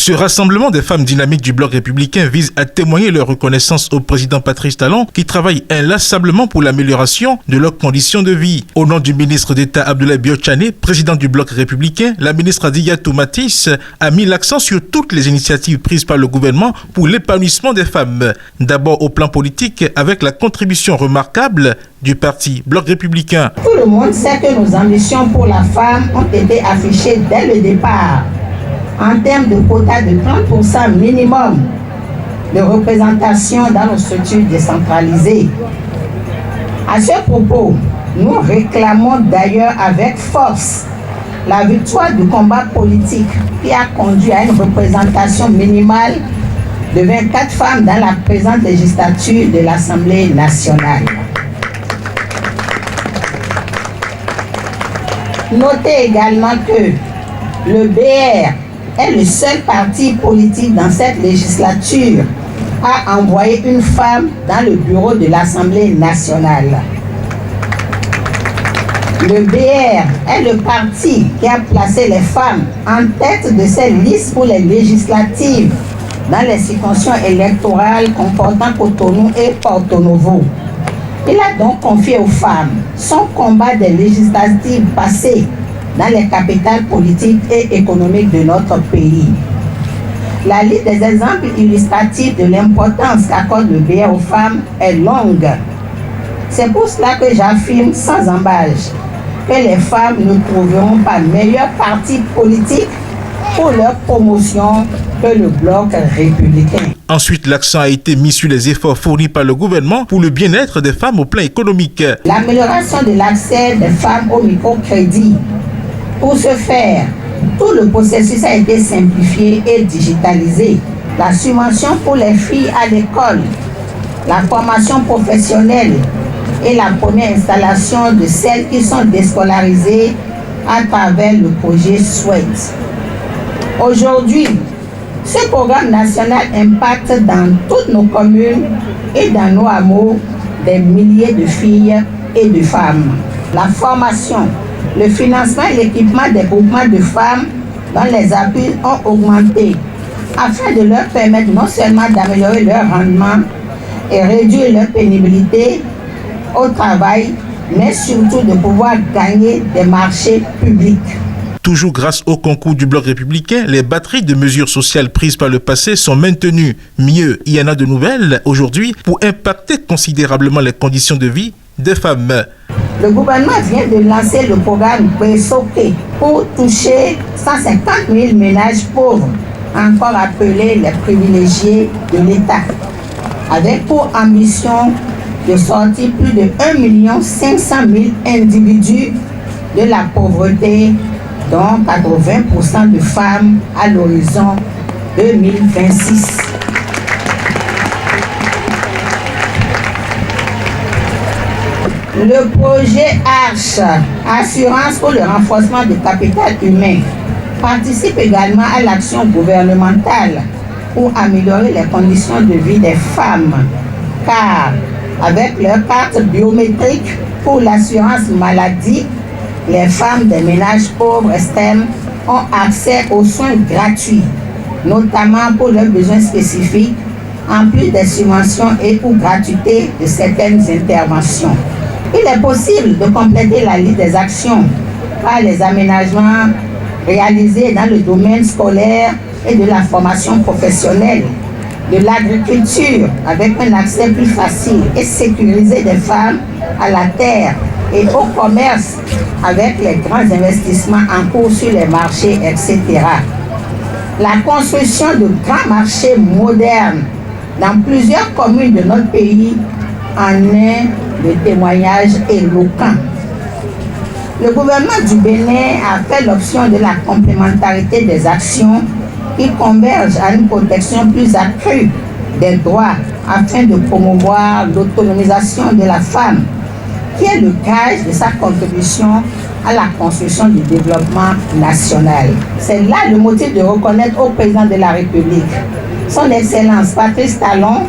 Ce rassemblement des femmes dynamiques du Bloc républicain vise à témoigner leur reconnaissance au président Patrice Talon qui travaille inlassablement pour l'amélioration de leurs conditions de vie. Au nom du ministre d'État Abdoulaye Biotchane, président du Bloc républicain, la ministre Adiyatou Matisse a mis l'accent sur toutes les initiatives prises par le gouvernement pour l'épanouissement des femmes. D'abord au plan politique avec la contribution remarquable du parti Bloc républicain. Tout le monde sait que nos ambitions pour la femme ont été affichées dès le départ en termes de quota de 30% minimum de représentation dans nos structures décentralisées. À ce propos, nous réclamons d'ailleurs avec force la victoire du combat politique qui a conduit à une représentation minimale de 24 femmes dans la présente législature de l'Assemblée nationale. Notez également que le BR est le seul parti politique dans cette législature à envoyer une femme dans le bureau de l'Assemblée nationale. Le BR est le parti qui a placé les femmes en tête de ces listes pour les législatives dans les circonscriptions électorales comportant Cotonou et Porto Novo. Il a donc confié aux femmes son combat des législatives passées dans les capitales politiques et économiques de notre pays. La liste des exemples illustratifs de l'importance qu'accorde le BR aux femmes est longue. C'est pour cela que j'affirme sans embâche que les femmes ne trouveront pas meilleur parti politique pour leur promotion que le Bloc républicain. Ensuite, l'accent a été mis sur les efforts fournis par le gouvernement pour le bien-être des femmes au plan économique. L'amélioration de l'accès des femmes au microcrédit. Pour ce faire, tout le processus a été simplifié et digitalisé. La subvention pour les filles à l'école, la formation professionnelle et la première installation de celles qui sont déscolarisées à travers le projet SWEAT. Aujourd'hui, ce programme national impacte dans toutes nos communes et dans nos hameaux des milliers de filles et de femmes. La formation, le financement et l'équipement des groupements de femmes dont les appuis ont augmenté afin de leur permettre non seulement d'améliorer leur rendement et réduire leur pénibilité au travail, mais surtout de pouvoir gagner des marchés publics. Toujours grâce au concours du Bloc républicain, les batteries de mesures sociales prises par le passé sont maintenues. Mieux, il y en a de nouvelles aujourd'hui pour impacter considérablement les conditions de vie des femmes. Le gouvernement vient de lancer le programme Kwesoke pour toucher 150 000 ménages pauvres, encore appelés les privilégiés de l'État, avec pour ambition de sortir plus de 1 500 000 individus de la pauvreté, dont 80% de femmes à l'horizon 2026. Le projet ARCHE, Assurance pour le renforcement du capital humain, participe également à l'action gouvernementale pour améliorer les conditions de vie des femmes, car avec leur carte biométrique pour l'assurance maladie, les femmes des ménages pauvres STEM ont accès aux soins gratuits, notamment pour leurs besoins spécifiques, en plus des subventions et ou gratuité de certaines interventions. Il est possible de compléter la liste des actions par les aménagements réalisés dans le domaine scolaire et de la formation professionnelle, de l'agriculture avec un accès plus facile et sécurisé des femmes à la terre et au commerce avec les grands investissements en cours sur les marchés, etc. La construction de grands marchés modernes dans plusieurs communes de notre pays en est le témoignage éloquent. Le gouvernement du Bénin a fait l'option de la complémentarité des actions qui convergent à une protection plus accrue des droits afin de promouvoir l'autonomisation de la femme, qui est le gage de sa contribution à la construction du développement national. C'est là le motif de reconnaître au président de la République, son Excellence Patrice Talon,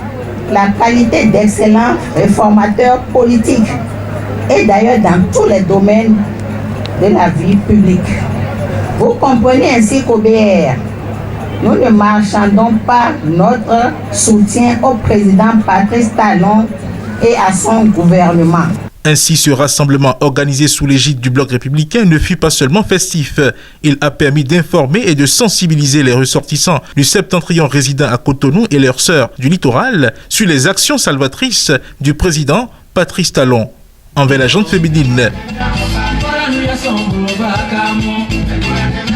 la qualité d'excellent réformateur politique et d'ailleurs dans tous les domaines de la vie publique. Vous comprenez ainsi qu'au BR, nous ne marchandons pas notre soutien au président Patrice Talon et à son gouvernement. Ainsi, ce rassemblement organisé sous l'égide du Bloc républicain ne fut pas seulement festif. Il a permis d'informer et de sensibiliser les ressortissants du septentrion résidant à Cotonou et leurs sœurs du littoral sur les actions salvatrices du président Patrice Talon envers la gente féminine.